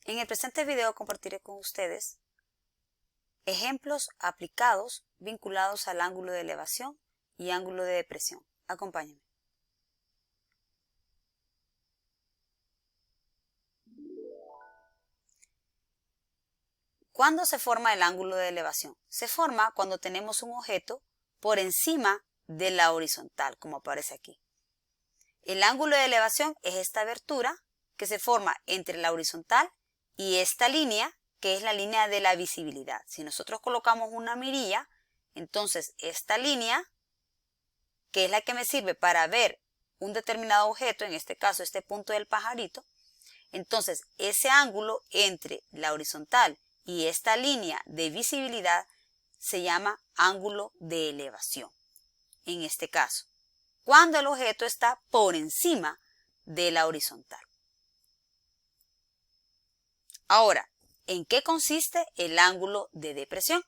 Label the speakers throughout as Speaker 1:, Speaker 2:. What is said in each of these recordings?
Speaker 1: En el presente video compartiré con ustedes ejemplos aplicados vinculados al ángulo de elevación y ángulo de depresión. Acompáñenme. ¿Cuándo se forma el ángulo de elevación? Se forma cuando tenemos un objeto por encima de la horizontal, como aparece aquí. El ángulo de elevación es esta abertura que se forma entre la horizontal y esta línea, que es la línea de la visibilidad. Si nosotros colocamos una mirilla, entonces esta línea, que es la que me sirve para ver un determinado objeto, en este caso este punto del pajarito, entonces ese ángulo entre la horizontal y esta línea de visibilidad se llama ángulo de elevación. En este caso, cuando el objeto está por encima de la horizontal. Ahora, ¿en qué consiste el ángulo de depresión?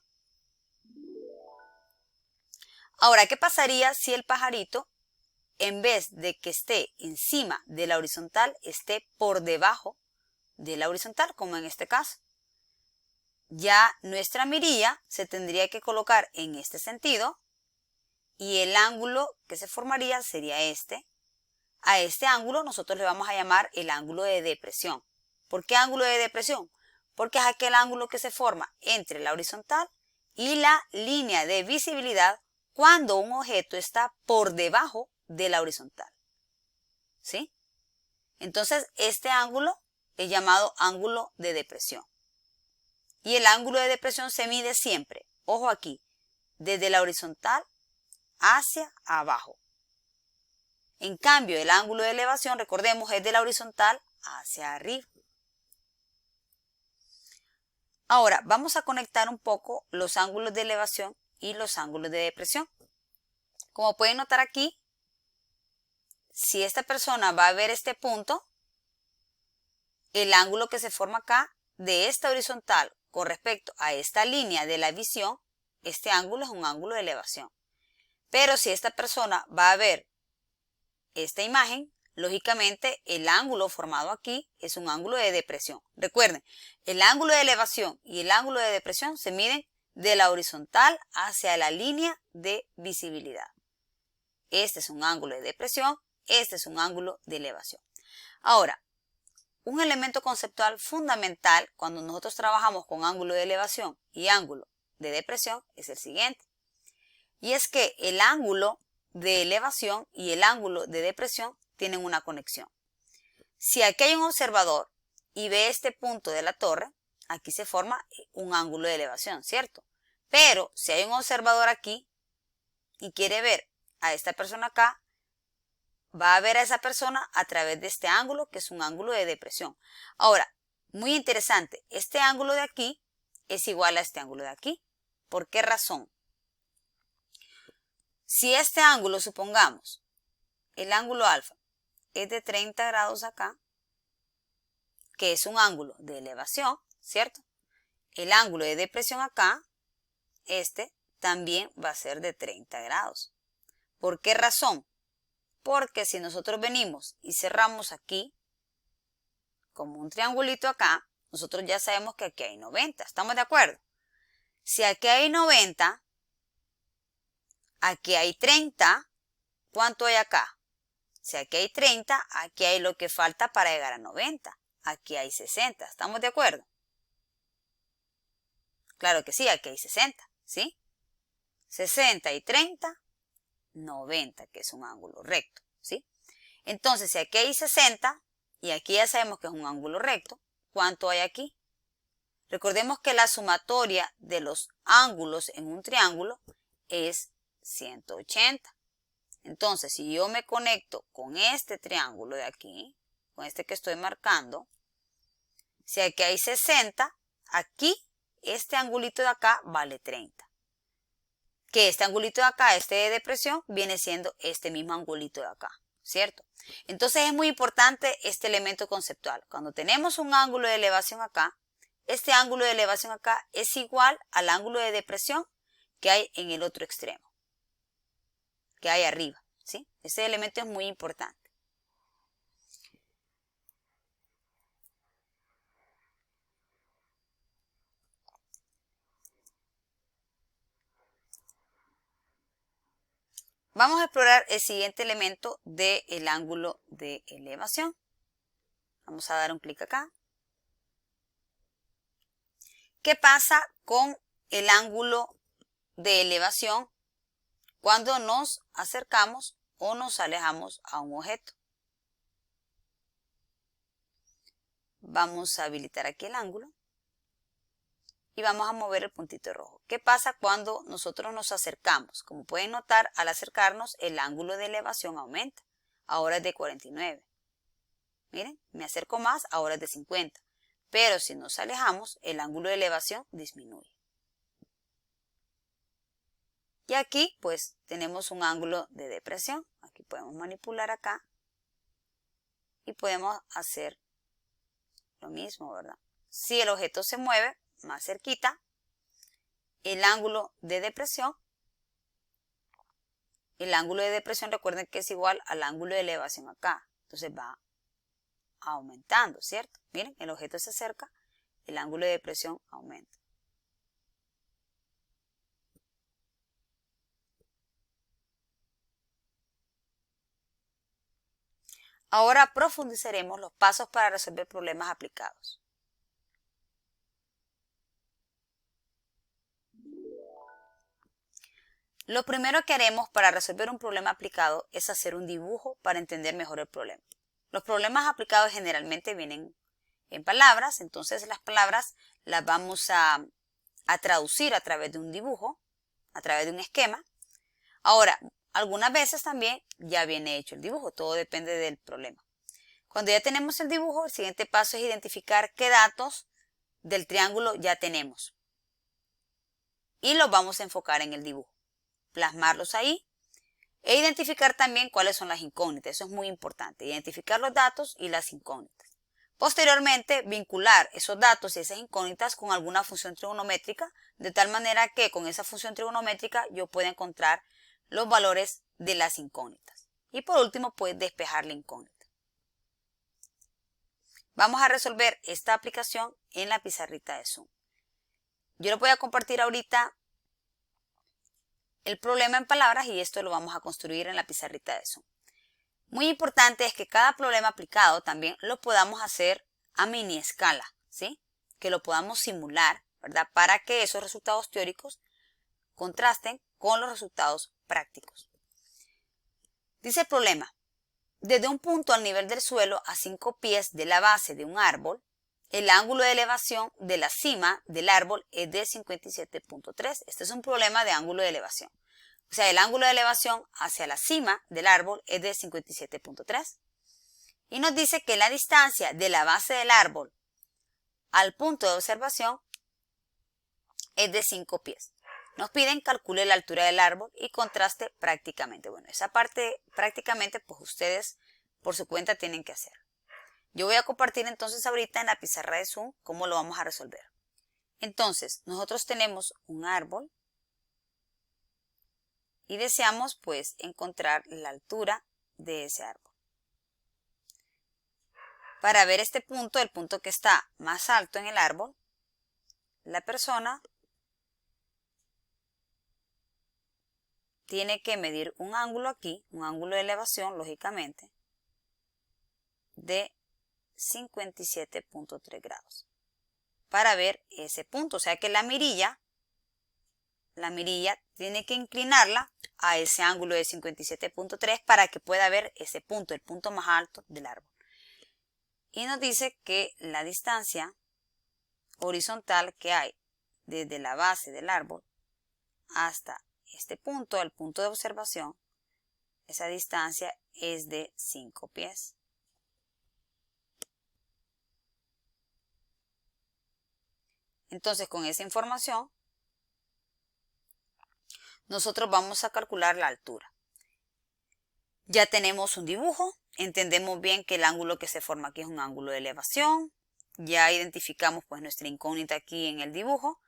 Speaker 1: Ahora, ¿qué pasaría si el pajarito, en vez de que esté encima de la horizontal, esté por debajo de la horizontal, como en este caso? Ya nuestra mirilla se tendría que colocar en este sentido y el ángulo que se formaría sería este. A este ángulo nosotros le vamos a llamar el ángulo de depresión. ¿Por qué ángulo de depresión? Porque es aquel ángulo que se forma entre la horizontal y la línea de visibilidad cuando un objeto está por debajo de la horizontal. ¿Sí? Entonces, este ángulo es llamado ángulo de depresión. Y el ángulo de depresión se mide siempre, ojo aquí, desde la horizontal hacia abajo. En cambio, el ángulo de elevación, recordemos, es de la horizontal hacia arriba. Ahora, vamos a conectar un poco los ángulos de elevación y los ángulos de depresión. Como pueden notar aquí, si esta persona va a ver este punto, el ángulo que se forma acá de esta horizontal con respecto a esta línea de la visión, este ángulo es un ángulo de elevación. Pero si esta persona va a ver esta imagen, lógicamente el ángulo formado aquí es un ángulo de depresión. Recuerden, el ángulo de elevación y el ángulo de depresión se miden de la horizontal hacia la línea de visibilidad. Este es un ángulo de depresión, este es un ángulo de elevación. Ahora, un elemento conceptual fundamental cuando nosotros trabajamos con ángulo de elevación y ángulo de depresión es el siguiente. Y es que el ángulo de elevación y el ángulo de depresión tienen una conexión. Si aquí hay un observador y ve este punto de la torre, aquí se forma un ángulo de elevación, ¿cierto? Pero si hay un observador aquí y quiere ver a esta persona acá, va a ver a esa persona a través de este ángulo, que es un ángulo de depresión. Ahora, muy interesante, este ángulo de aquí es igual a este ángulo de aquí. ¿Por qué razón? Si este ángulo, supongamos, el ángulo alfa es de 30 grados acá, que es un ángulo de elevación, ¿cierto? El ángulo de depresión acá, este, también va a ser de 30 grados. ¿Por qué razón? Porque si nosotros venimos y cerramos aquí, como un triangulito acá, nosotros ya sabemos que aquí hay 90. ¿Estamos de acuerdo? Si aquí hay 90, aquí hay 30, ¿cuánto hay acá? Si aquí hay 30, aquí hay lo que falta para llegar a 90. Aquí hay 60. ¿Estamos de acuerdo? Claro que sí, aquí hay 60, ¿sí? 60 y 30, 90, que es un ángulo recto, ¿sí? Entonces, si aquí hay 60 y aquí ya sabemos que es un ángulo recto, ¿cuánto hay aquí? Recordemos que la sumatoria de los ángulos en un triángulo es 180. Entonces, si yo me conecto con este triángulo de aquí, con este que estoy marcando, si aquí hay 60, aquí este angulito de acá vale 30. Que este angulito de acá, este de depresión, viene siendo este mismo angulito de acá, ¿cierto? Entonces es muy importante este elemento conceptual. Cuando tenemos un ángulo de elevación acá, este ángulo de elevación acá es igual al ángulo de depresión que hay en el otro extremo, que hay arriba, ¿sí? Ese elemento es muy importante. vamos a explorar el siguiente elemento del ángulo de elevación. Vamos a dar un clic acá. ¿Qué pasa con el ángulo de elevación cuando nos acercamos o nos alejamos a un objeto? Vamos a habilitar aquí el ángulo y vamos a mover el puntito rojo. ¿Qué pasa cuando nosotros nos acercamos? Como pueden notar, al acercarnos el ángulo de elevación aumenta. Ahora es de 49. Miren, me acerco más, ahora es de 50. Pero si nos alejamos, el ángulo de elevación disminuye. Y aquí pues tenemos un ángulo de depresión. Aquí podemos manipular acá y podemos hacer lo mismo, ¿verdad? Si el objeto se mueve más cerquita, el ángulo de depresión recuerden que es igual al ángulo de elevación acá. Entonces va aumentando, ¿cierto? Miren, el objeto se acerca, el ángulo de depresión aumenta. Ahora profundizaremos los pasos para resolver problemas aplicados. Lo primero que haremos para resolver un problema aplicado es hacer un dibujo para entender mejor el problema. Los problemas aplicados generalmente vienen en palabras, entonces las palabras las vamos a traducir a través de un dibujo, a través de un esquema. Ahora, algunas veces también ya viene hecho el dibujo, todo depende del problema. Cuando ya tenemos el dibujo, el siguiente paso es identificar qué datos del triángulo ya tenemos. Y los vamos a enfocar en el dibujo, plasmarlos ahí e identificar también cuáles son las incógnitas. Eso es muy importante, identificar los datos y las incógnitas. Posteriormente, vincular esos datos y esas incógnitas con alguna función trigonométrica, de tal manera que con esa función trigonométrica yo pueda encontrar los valores de las incógnitas. Y por último, pues despejar la incógnita. Vamos a resolver esta aplicación en la pizarrita de Zoom. Yo les voy a compartir ahorita el problema en palabras y esto lo vamos a construir en la pizarrita de Zoom. Muy importante es que cada problema aplicado también lo podamos hacer a mini escala, ¿sí? Que lo podamos simular, ¿verdad? Para que esos resultados teóricos contrasten con los resultados prácticos. Dice el problema: desde un punto al nivel del suelo a 5 pies de la base de un árbol, el ángulo de elevación de la cima del árbol es de 57.3. Este es un problema de ángulo de elevación. O sea, el ángulo de elevación hacia la cima del árbol es de 57.3. Y nos dice que la distancia de la base del árbol al punto de observación es de 5 pies. Nos piden calcule la altura del árbol y contraste prácticamente. Bueno, esa parte prácticamente pues ustedes por su cuenta tienen que hacer. Yo voy a compartir entonces ahorita en la pizarra de Zoom cómo lo vamos a resolver. Entonces, nosotros tenemos un árbol y deseamos pues encontrar la altura de ese árbol. Para ver este punto, el punto que está más alto en el árbol, la persona tiene que medir un ángulo aquí, un ángulo de elevación, lógicamente, de 57.3 grados. Para ver ese punto, o sea que la mirilla tiene que inclinarla a ese ángulo de 57.3 para que pueda ver ese punto, el punto más alto del árbol. Y nos dice que la distancia horizontal que hay desde la base del árbol hasta este punto, el punto de observación, esa distancia es de 5 pies. Entonces, con esa información, nosotros vamos a calcular la altura. Ya tenemos un dibujo, entendemos bien que el ángulo que se forma aquí es un ángulo de elevación. Ya identificamos pues nuestra incógnita aquí en el dibujo.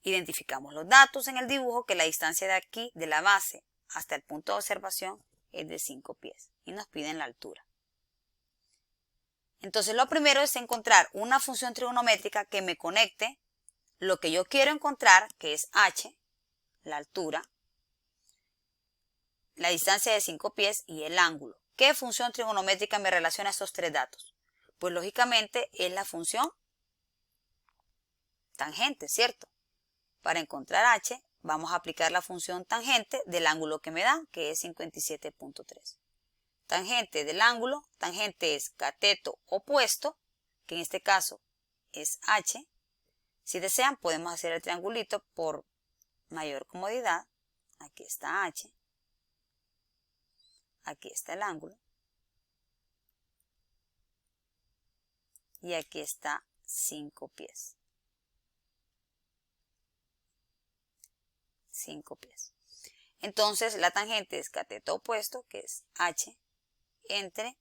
Speaker 1: Identificamos los datos en el dibujo, que la distancia de aquí, de la base hasta el punto de observación, es de 5 pies. Y nos piden la altura. Entonces lo primero es encontrar una función trigonométrica que me conecte lo que yo quiero encontrar, que es h, la altura, la distancia de 5 pies y el ángulo. ¿Qué función trigonométrica me relaciona estos tres datos? Pues lógicamente es la función tangente, ¿cierto? Para encontrar h, vamos a aplicar la función tangente del ángulo que me dan, que es 57.3. Tangente del ángulo, tangente es cateto opuesto, que en este caso es h. Si desean, podemos hacer el triangulito por mayor comodidad. Aquí está h. Aquí está el ángulo. Y aquí está 5 pies. 5 pies. Entonces la tangente es cateto opuesto, que es h, entre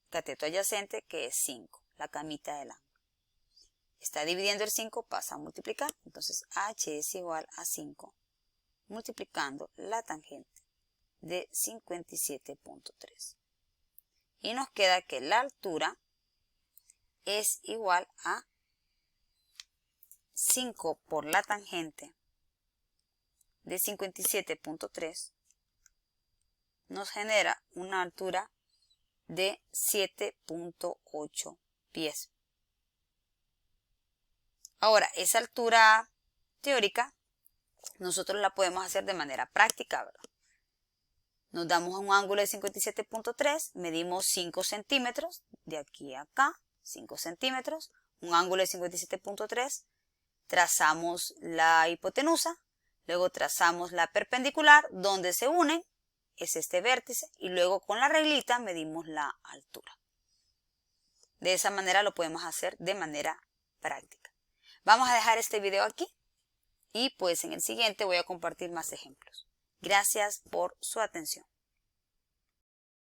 Speaker 1: cateto adyacente, que es 5, la camita del ángulo. Está dividiendo el 5, pasa a multiplicar. Entonces h es igual a 5, multiplicando la tangente de 57.3. Y nos queda que la altura es igual a 5 por la tangente de 57.3, nos genera una altura de 7.8 pies. Ahora, esa altura teórica nosotros la podemos hacer de manera práctica, ¿verdad? Nos damos un ángulo de 57.3, medimos 5 centímetros, de aquí a acá, 5 centímetros, un ángulo de 57.3, trazamos la hipotenusa, luego trazamos la perpendicular, donde se unen, es este vértice, y luego con la reglita medimos la altura. De esa manera lo podemos hacer de manera práctica. Vamos a dejar este video aquí y pues en el siguiente voy a compartir más ejemplos. Gracias por su atención.